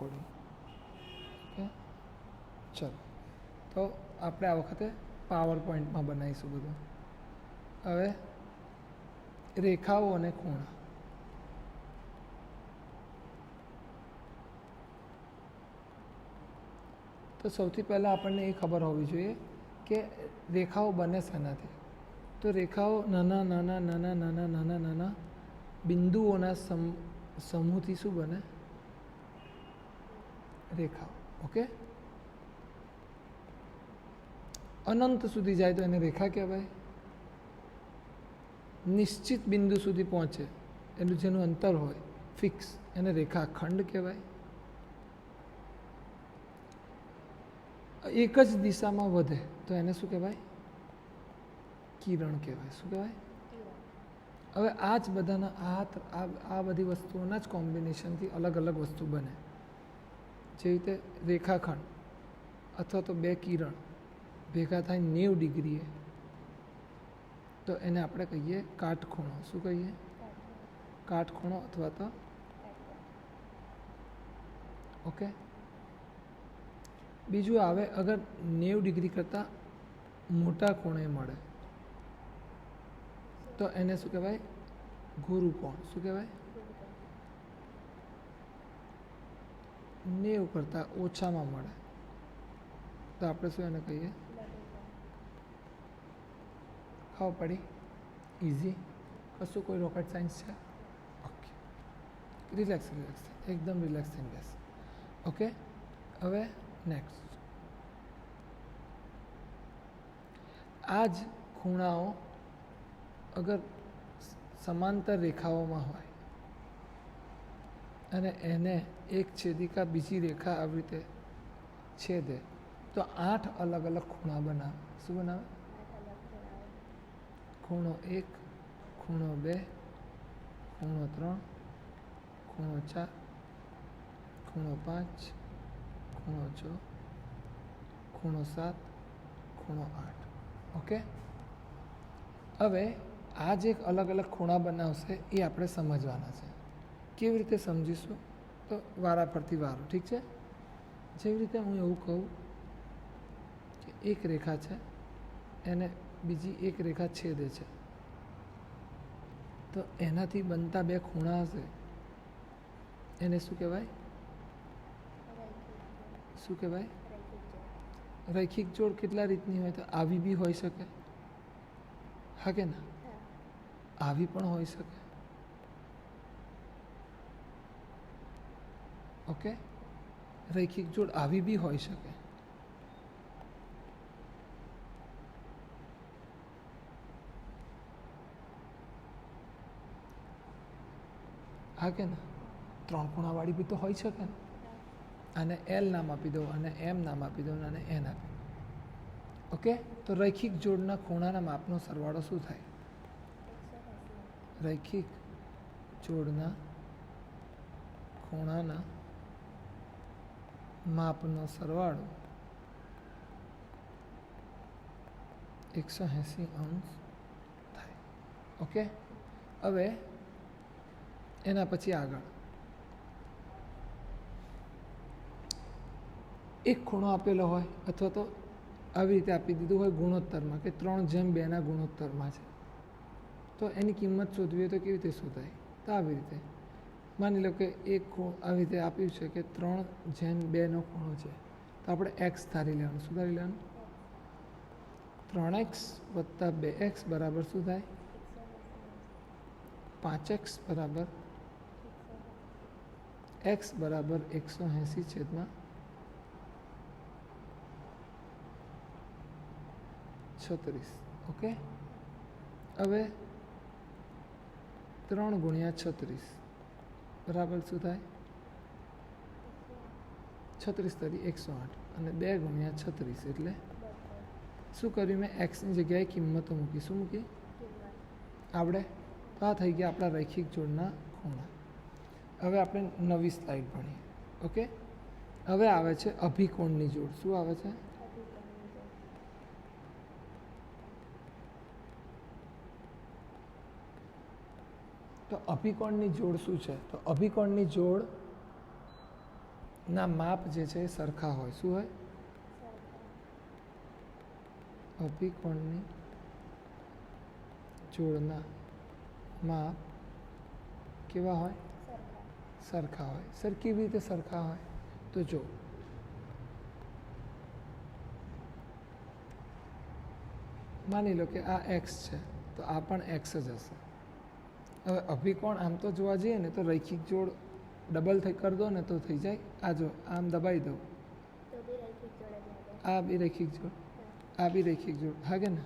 Okay ચલો તો આપણે આ વખતે પાવર પોઈન્ટમાં બનાવીશું બધું. હવે રેખાઓ અને ખૂણા. તો સૌથી પહેલાં આપણને એ ખબર હોવી જોઈએ કે રેખાઓ બને શેનાથી. તો રેખાઓ નાના નાના નાના નાના નાના નાના બિંદુઓના સમૂહથી શું બને? રેખાઓ. ઓકે, અનંત સુધી જાય તો એને રેખા કહેવાય. નિશ્ચિત બિંદુ સુધી પહોંચે એટલું જેનું અંતર હોય ફિક્સ એને રેખાખંડ કહેવાય. એક જ દિશામાં વધે તો એને શું કહેવાય? કિરણ કહેવાય. શું કહેવાય? હવે આ જ બધાના આ બધી વસ્તુઓના જ કોમ્બિનેશનથી અલગ અલગ વસ્તુ બને. જેવી રીતે રેખાખંડ અથવા તો બે કિરણ ભેગા થાય 90 ડિગ્રીએ તો એને આપણે કહીએ કાટખૂણો. શું કહીએ? કાટખૂણો અથવા તો ઓકે. બીજું આવે અગર 90 ડિગ્રી કરતાં મોટા ખૂણે મળે તો એને શું કહેવાય? ગુરુકોણ. શું કહેવાય? 90 કરતાં ઓછામાં મળે તો આપણે શું એને કહીએ? ખબર પડી? ઇઝી. કશું કોઈ રોકેટ સાયન્સ છે? ઓકે, રિલેક્સ એકદમ રિલેક્સ થઈને બેસ. ઓકે, હવે નેક્સ્ટ. આ જ ખૂણાઓ અગર સમાંતર રેખાઓમાં હોય અને એને એક છેદિકા બીજી રેખા આવી રીતે છેદે તો 8 અલગ અલગ ખૂણા બનાવે. શું બનાવે? ખૂણો 1, ખૂણો 2, ખૂણો 3, ખૂણો 4, ખૂણો 5, ખૂણો 6, ખૂણો 7, ખૂણો 8. ઓકે, હવે આ જે અલગ અલગ ખૂણા બનાવશે એ આપણે સમજવાના છે. કેવી રીતે સમજીશું? તો વારા ફરતી વારો. ઠીક છે. જેવી રીતે હું એવું કહું કે એક રેખા છે એને બીજી એક રેખા છેદે છે તો એનાથી બનતા બે ખૂણા હશે એને શું કહેવાય? શું કહેવાય? રૈખિક જોડ. કેટલા રીતની હોય? તો આવી બી હોઈ શકે. હા કે ના? આવી પણ હોઈ શકે. ઓકે, રૈખિક જોડ આવી બી હોઈ શકે. હા કે ના? 3 ખૂણાવાળી બી તો હોઈ શકે ને. આને એલ નામ આપી દો અને એમ નામ આપી દો અને એન આપી દો. ઓકે, તો રૈખિક જોડના ખૂણાના માપનો સરવાળો શું થાય? રૈખિક જોડના ખૂણાના માપનો સરવાળો 180 અંશ થાય. ઓકે, હવે એના પછી આગળ એક ખૂણો આપેલો હોય અથવા તો આવી રીતે આપી દીધું હોય ગુણોત્તરમાં કે 3:2 ગુણોત્તરમાં છે તો એની કિંમત શોધવી હોય તો કેવી રીતે શોધાય? તો આવી રીતે માની લો કે એક આવી રીતે આપ્યું છે કે 3:2 ખૂણો છે તો આપણે એક્સ ધારી લેવાનું. શું ધારી લેવાનું? 3x + 2x બરાબર શું થાય? 5x બરાબર x બરાબર 180/36. ઓકે, હવે 3 × 36 બરાબર શું થાય? 36 તરી 108 અને 2 × 36 એટલે શું કર્યું મેં? એક્સની જગ્યાએ કિંમતો મૂકી. શું મૂકી? આવડે? તો આ થઈ ગયા આપણા રૈખિક જોડના ખૂણા. હવે આપણે નવી સ્લાઇડ ભણીએ. ઓકે, હવે આવે છે અભિકોણની જોડ. શું આવે છે? તો અભિકોણની જોડ શું છે? તો અભિકોણની જોડ ના માપ જે છે એ સરખા હોય. શું હોય? અભિકોણની જોડના માપ કેવા હોય? સરખા હોય. સર કેવી રીતે સરખા હોય? તો જો માની લો કે આ એક્સ છે તો આ પણ એક્સ જ હશે. હવે અભિકોણ આમ તો જોવા જઈએ ને તો રૈખિક જોડ ડબલ કરી દો ને તો થઈ જાય. આ જો આમ દબાઈ દો, આ બી રૈખિક જોડ, આ બી રૈખિક જોડ, હા કે ને?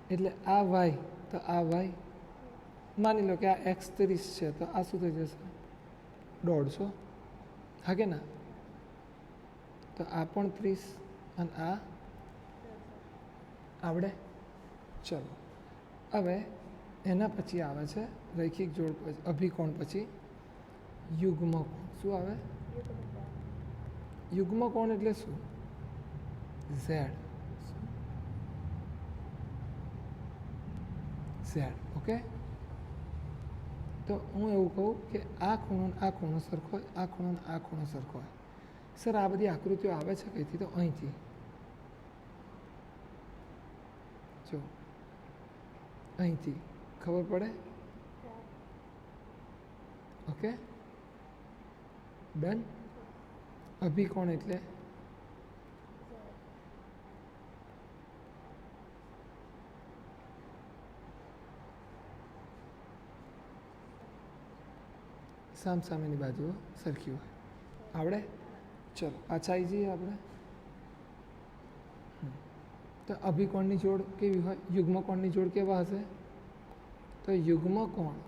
એટલે આ વાય તો આ વાય, માની લો કે આ એક્સ 30 છે તો આ શું થઈ જશે? 150, હા કે ના? તો આ પણ 30 અને આ આવડે? ચલો હવે એના પછી આવે છે રૈખિક જોડ પછી અભિકોણ પછી યુગ્મકોણ. શું આવે? યુગ્મકોણ એટલે શું? ઝેડ. ઝેડ. ઓકે, તો હું એવું કહું કે આ ખૂણો સરખો હોય, આ ખૂણો સરખો હોય. સર આ બધી આકૃતિઓ આવે છે કઈથી? તો અહીંથી જો, અહીંથી ખબર પડે? Okay done. અભિકોણ એટલે સામસામેની બાજુઓ સરખી હોય. આવડે? ચલો પાછા આવી જઈએ આપણે. તો અભિકોણની જોડ કેવી હોય? યુગ્મકોણની જોડ કેવા હશે? તો યુગ્મકોણની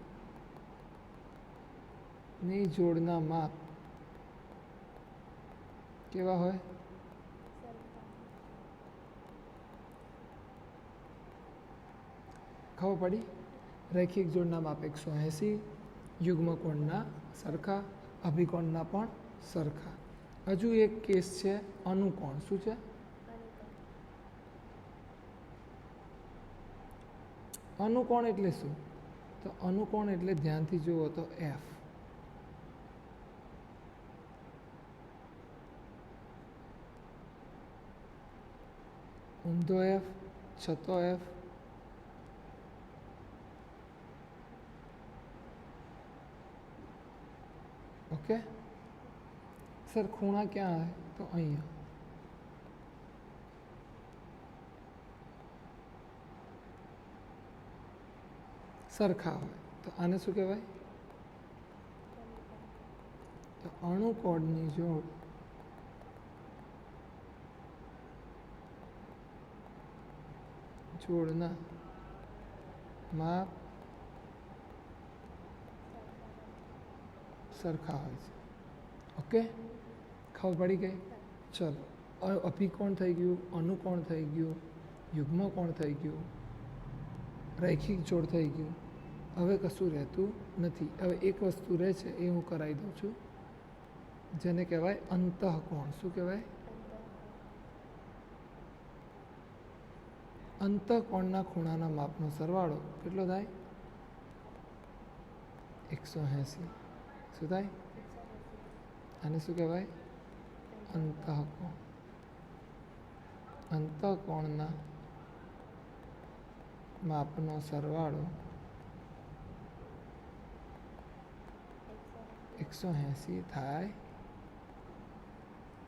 જોડના માપ કેવા હોય? ખબર પડી? રૈખિક જોડના માપ 180, યુગ્મકોણના સરખા, અભિકોણના પણ સરખા. હજુ એક કેસ છે અનુકોણ. શું છે? અનુકોણ એટલે શું? તો અનુકોણ એટલે ધ્યાનથી જુઓ તો એફ. ઊંધો એફ, છતો એફ, ઓકે. સર ખૂણા ક્યાં આવે? તો અહીંયા. સરખા હોય તો આને શું કહેવાય? તો અણુકોણની જોડ જોડના માપ સરખા હોય છે. ઓકે, ખબર પડી ગઈ? ચલો અભિકોણ થઈ ગયું, અનુકોણ થઈ ગયું, યુગ્મકોણ થઈ ગયું, રૈખિક જોડ થઈ ગયું. હવે કશું રહેતું નથી. હવે એક વસ્તુ રહે છે એ હું કરાવી દઉં છું, જેને કહેવાય અંતઃકોણ. શું કહેવાય? અંતઃકોણના ખૂણાના માપનો સરવાળો કેટલો થાય? 180. શું થાય? આને શું કહેવાય? અંતઃકોણ. અંતઃકોણના માપનો સરવાળો 180 થાય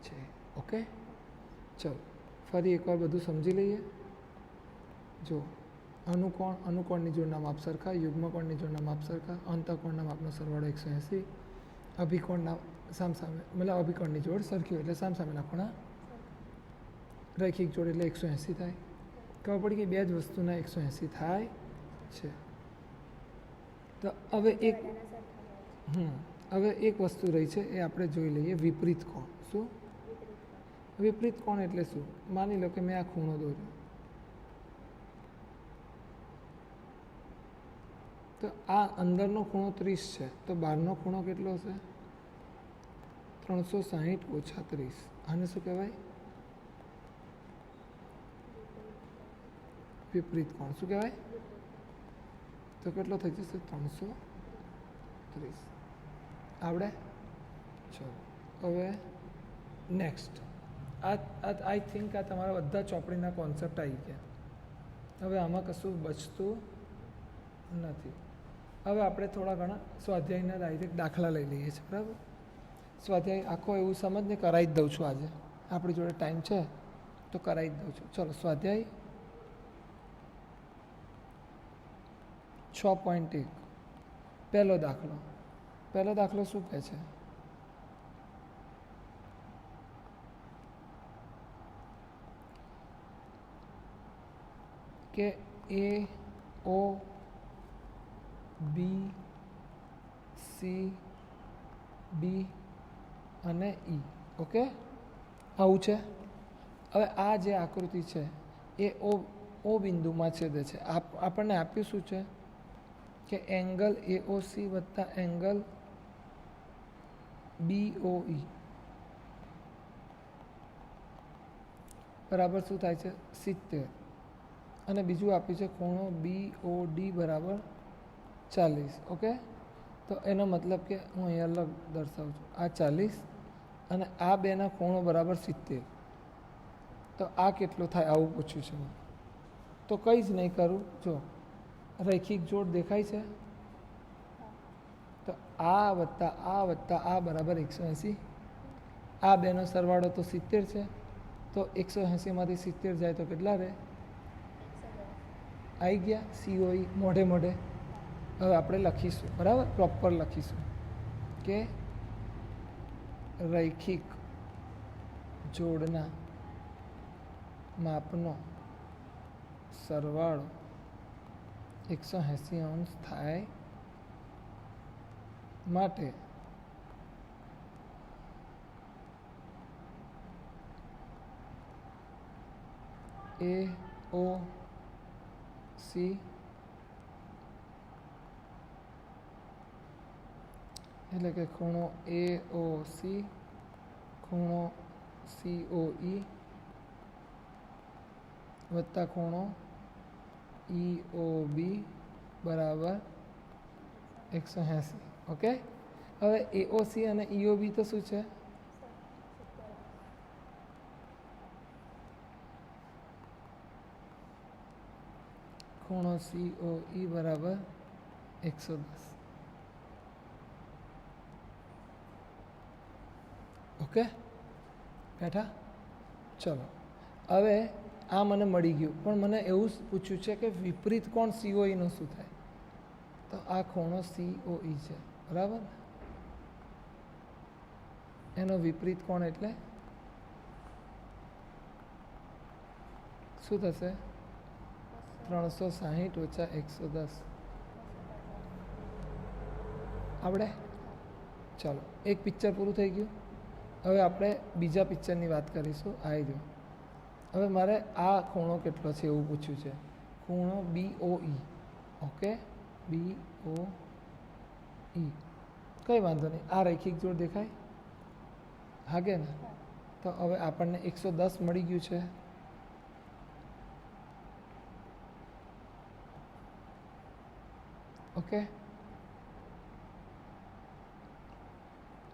છે. ઓકે, ચલો ફરી એકવાર બધું સમજી લઈએ. જો અનુકોણની જોડના માપ સરખા, યુગ્મકોણની જોડના માપ સરખા, અંતઃકોણના માપનો સરવાળો 180, અભિકોણના સામસામે મતલબ અભિકોણની જોડ સરખી હોય એટલે સામસામેના ખૂણા રૈખિક જોડ એટલે 180 થાય. ખબર પડી કે બે જ વસ્તુના 180 થાય છે. તો હવે એક વસ્તુ રહી છે એ આપણે જોઈ લઈએ, વિપરીત કોણ. શું? વિપરીત કોણ એટલે શું? માની લો કે મેં આ ખૂણો દોર્યો, તો આ અંદરનો ખૂણો 30 છે તો બહારનો ખૂણો કેટલો હશે? 360 ઓછા 30. આને શું કહેવાય? વિપરીત કોણ. શું કહેવાય? તો કેટલો થઈ જશે? 330. આવડે? ચલો હવે નેક્સ્ટ આઈ થિંક આ તમારા બધા ચોપડીના કોન્સેપ્ટ આવી ગયા. હવે આમાં કશું બચતું નથી. હવે આપણે થોડા ઘણા સ્વાધ્યાયના ડાયરેક્ટ દાખલા લઈ લઈએ છીએ, બરાબર. સ્વાધ્યાય આખો એવું સમજ ને કરાવી જ દઉં છું. આજે આપણી જોડે ટાઈમ છે તો કરાવી જ દઉં છું. ચલો સ્વાધ્યાય 6.1 પહેલો દાખલો શું કહે છે? કે એ ઓ બી સી ડી અને ઈ. ઓકે, આવું છે. હવે આ જે આકૃતિ છે એ ઓ બિંદુમાં છેદે છે. આપણને આપ્યું શું છે કે એંગલ એઓસી વત્તા એંગલ બીઓઈ બરાબર શું થાય છે? 70. અને બીજું આપ્યું છે ખૂણો BOD બરાબર 40. ઓકે, તો એનો મતલબ કે હું અહીંયા અલગ દર્શાવું છું. આ 40 અને આ બેના ખૂણો બરાબર 70. તો આ કેટલું થાય આવું પૂછ્યું છે. તો કંઈ જ નહીં કરું. જો રૈખિક જોડ દેખાય છે, તો આ વત્તા આ બરાબર 180. આ બેનો સરવાળો તો 70 છે, તો 180માંથી 70 જાય તો કેટલા રહે? આવી ગયા COE મોઢે મોઢે. હવે આપણે લખીશું, બરાબર, પ્રોપર લખીશું કે રૈખિક જોડના માપનો સરવાળો 180 થાય માટે AOC એટલે કે ખૂણો AOC ખૂણો COE વત્તા ખૂણો EOB બરાબર 180. ઓકે, હવે AOC અને EOB તો શું છે? ખૂણો COE બરાબર 110. ઓકે, બેઠા? ચલો, હવે આ મને મળી ગયું, પણ મને એવું પૂછ્યું છે કે વિપરીત કોણ COE નું શું થાય? તો આ ખૂણો COE છે, બરાબર. એનો વિપરીત કોણ એટલે શું થશે? 360 ઓછા 110. આવડે? ચાલો, એક પિક્ચર પૂરું થઈ ગયું. હવે આપણે બીજા પિક્ચરની વાત કરીશું. આવી રહ્યો. હવે મારે આ ખૂણો કેટલો છે એવું પૂછ્યું છે. ખૂણો BOE. Okay, BOE. કંઈ વાંધો નહીં, આ રૈખિક જોડ દેખાય? હા કે ને? તો હવે આપણને 110 મળી ગયું છે. ઓકે,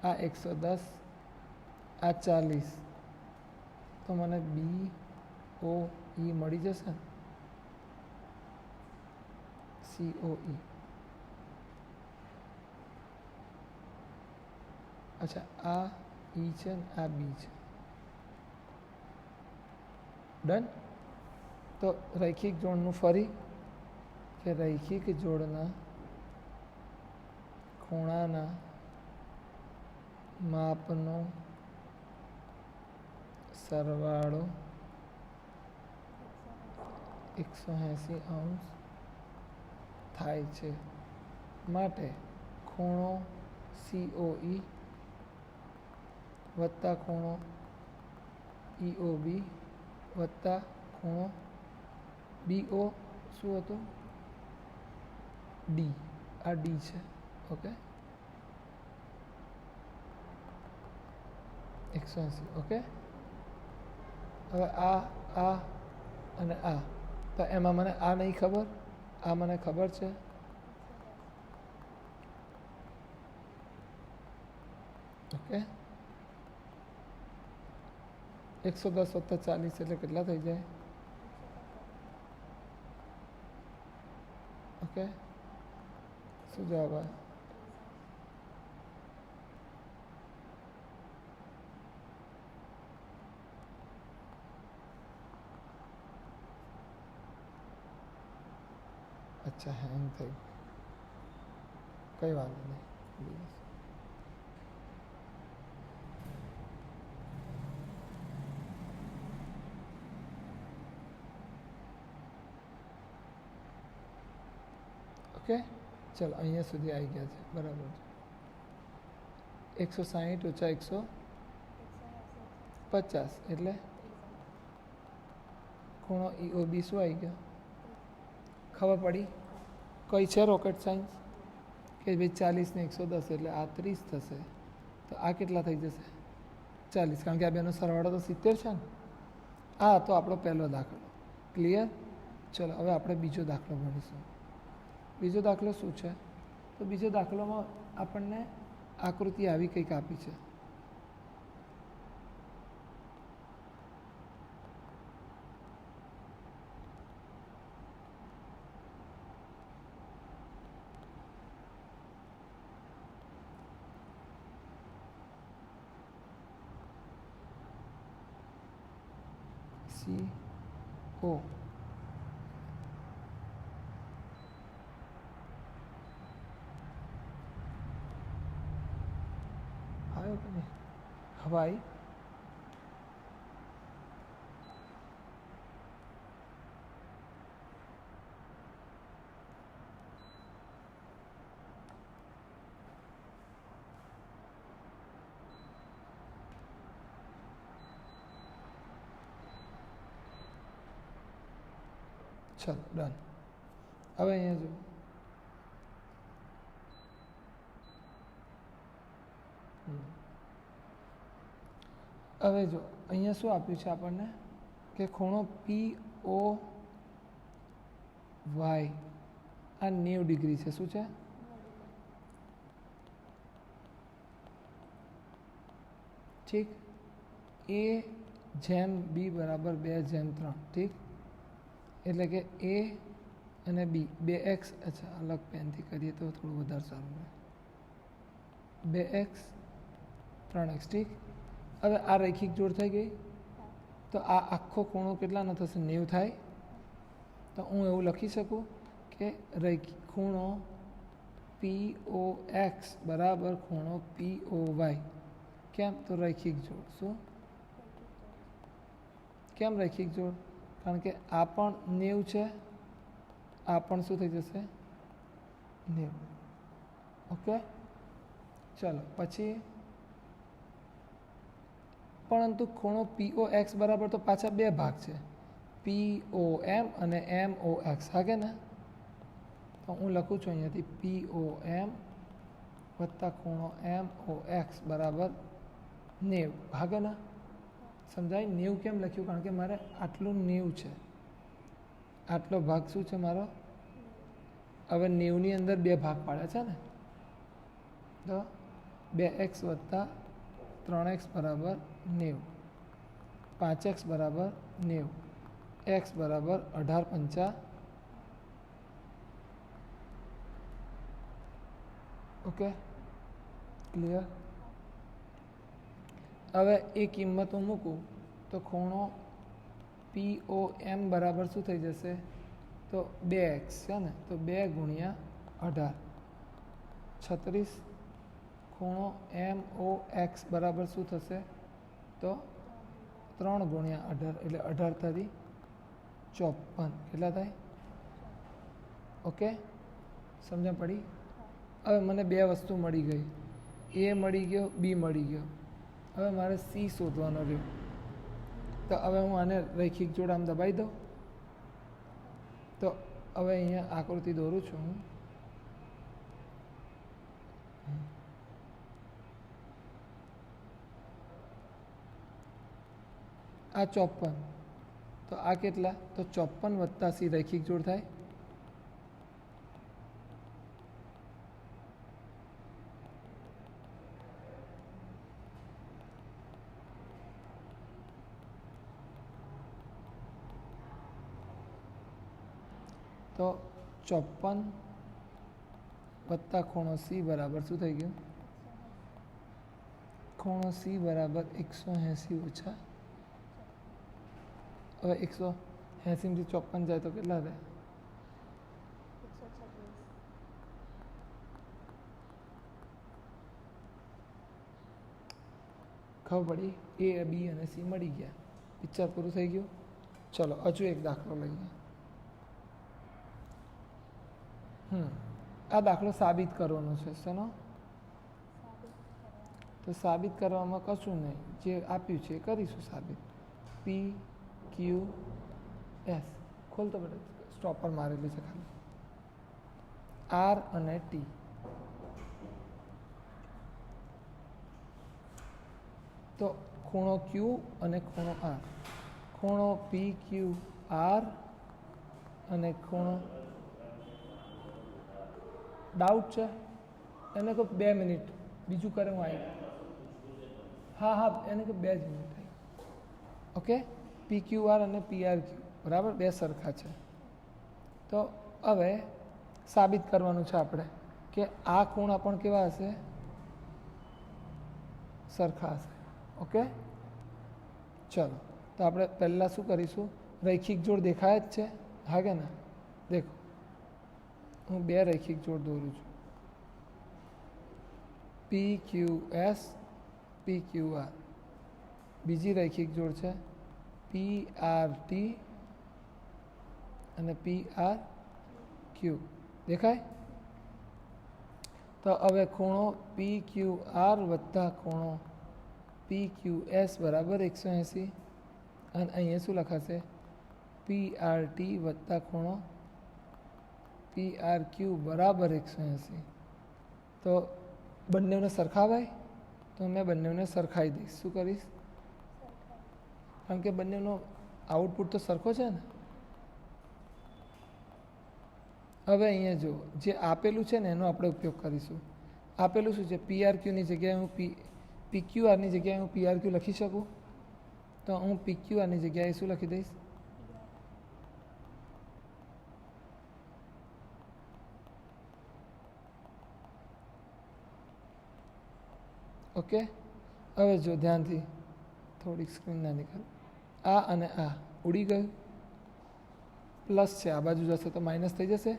આ 110, આ 40, તો મને BOE મળી જશે ને? COE. અચ્છા, આ E છે ને આ B છે. ડન. તો રૈખિક જોડનું ફરી કે રૈખિક જોડના ખૂણાના માપનો સરવાળો 180 થાય છે માટે ખૂણો COE વત્તા ખૂણો EOB વત્તા ખૂણો BO શું હતું? D. આ D છે. ઓકે, 180. ઓકે, હવે આ અને આ, તો એમાં મને આ નહીં ખબર, આ મને ખબર છે. ઓકે, 110 વત્તા 40 એટલે કેટલા થઈ જાય? ઓકે, શું જવાબ આવે? અચ્છા, હેંગ થઈ, કંઈ વાંધો નહીં. ઓકે, ચલો અહીંયા સુધી આવી ગયા છે, બરાબર છે. 160 ઓછા 150 એટલે ખૂણો EOB શું આવી ગયો? ખબર પડી? કઈ છે રોકેટ સાયન્સ કે ભાઈ 40 ને 110 એટલે આ 30 થશે, તો આ કેટલા થઈ જશે? 40, કારણ કે આ બેનો સરવાળો તો 70 છે ને. આ તો આપણો પહેલો દાખલો. ક્લિયર? ચલો હવે આપણે બીજો દાખલો ભણીશું. બીજો દાખલો શું છે? તો બીજો દાખલોમાં આપણને આકૃતિ આવી કંઈક આપી છે. CO આવ્યો કે નહીં? હવાઈ ચલો ડન. હવે અહીંયા જો હવે જો અહીંયા શું આપ્યું છે આપણને કે ખૂણો POY આ 90 ડિગ્રી છે. શું છે? ઠીક. A/B બરાબર 2/3. ઠીક, એટલે કે A અને B 2x, અચ્છા અલગ પેનથી કરીએ તો થોડું વધારે સારું રહે. 2x 3x. ઠીક, હવે આ રૈખિક જોડ થઈ ગઈ, તો આ આખો ખૂણો કેટલાનો થશે? 90 થાય. તો હું એવું લખી શકું કે રૈખિક ખૂણો POX બરાબર ખૂણો POY. કેમ? તો રૈખિક જોડ. શું? કેમ રૈખિક જોડ? કારણ કે આ પણ 90 છે, આ પણ શું થઈ જશે? 90. ઓકે, ચલો પછી પરંતુ ખૂણો POX બરાબર તો પાછા બે ભાગ છે, POM અને MOX. હા કે ને? તો હું લખું છું અહીંયાથી POM વત્તા ખૂણો MOX બરાબર 90. હા કે ને? સમજાય? 90 કેમ લખ્યું? કારણ કે મારે આટલું 90 છે, આટલો ભાગ શું છે મારો? હવે 90ની અંદર બે ભાગ પાડ્યા છે ને, તો 2x વત્તા 3x બરાબર 90, 5x બરાબર 90, x બરાબર 18×5. Okay, clear? હવે એ કિંમત હું મૂકું તો ખૂણો POM બરાબર શું થઈ જશે? તો 2x છે ને, તો 2 ગુણ્યા 18 36. ખૂણો MOX બરાબર શું થશે? તો 3 ગુણ્યા 18 એટલે 18 તારી 54. કેટલા થાય? ઓકે, સમજણ પડી? હવે મને બે વસ્તુ મળી ગઈ, A મળી ગયો, B મળી ગયો. હવે મારે C શોધવાનો રહ્યો. તો હવે હું આને રૈખિક જોડ આમ દબાવી દઉં. તો હવે અહીંયા આકૃતિ દોરું છું હું. આ 54, તો આ કેટલા? તો 54 વત્તા C રૈખિક જોડ થાય. તો 54 વત્તા ખૂણો સી બરાબર શું થઈ ગયું? ખૂણો સી બરાબર 180 ઓછા, હવે 180 માંથી 54 જાય તો કેટલા રહે? 136. ખબર પડી? એ બી અને સી મળી ગયા, પિક્ચર પૂરું થઈ ગયું. ચલો હજુ એક દાખલો લઈએ. આ દાખલો સાબિત કરવાનો છે. શેનો? તો સાબિત કરવામાં કશું નહીં, જે આપ્યું છે એ કરીશું સાબિત. પી ક્યુ એસ ખોલતો બેટા, સ્ટોપર મારેલી છે ખાલી. આર અને ટી. તો ખૂણો ક્યુ અને ખૂણો આર, ખૂણો પી ક્યુ આર અને ખૂણો, ડાઉટ છે એને કહો 2 મિનિટ બીજું કરે હું આવી. હા એને કહો 2 જ મિનિટ થઈ. ઓકે, પી ક્યુ આર અને પી આર ક્યુ બરાબર, બે સરખા છે. તો હવે સાબિત કરવાનું છે આપણે કે આ ખૂણા પણ કેવા હશે? સરખા હશે. ઓકે, ચલો તો આપણે પહેલાં શું કરીશું? રૈખિક જોડ દેખાય જ છે, હા કે ના? દેખો હું 2 રૈખિક જોડ દોરું છું. P Q S P Q R. બીજી રૈખિક જોડ છે પી આર ટી અને પી આર ક્યુ. દેખાય? તો હવે ખૂણો પી ક્યુ આર વત્તા ખૂણો પી ક્યુ એસ બરાબર 180, અને અહીંયા શું લખાશે? પી આર ટી વત્તા ખૂણો પી આર ક્યુ બરાબર 180. તો બંનેને સરખાવાય? તો મેં બંનેને સરખાવી દઈશ. શું કરીશ? કારણ કે બંનેનો આઉટપુટ તો સરખો છે ને. હવે અહીંયા જો જે આપેલું છે ને એનો આપણે ઉપયોગ કરીશું. આપેલું શું છે? પી આર ક્યુની જગ્યાએ હું પી ક્યુ આરની જગ્યાએ હું પી આર ક્યુ લખી શકું? તો હું પી ક્યુ આરની જગ્યાએ શું લખી દઈશ? ઓકે, હવે જો ધ્યાનથી થોડીક સ્ક્રીન ના નીકળ. આ અને આ ઉડી ગયું, પ્લસ છે આ બાજુ જશે તો માઇનસ થઈ જશે.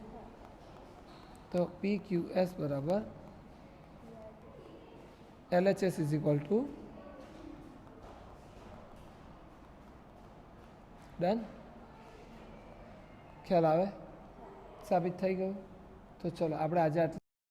તો પી ક્યુ એસ બરાબર LHS is equal to done. ખ્યાલ આવે? સાબિત થઈ ગયું. તો ચલો આપણે આજે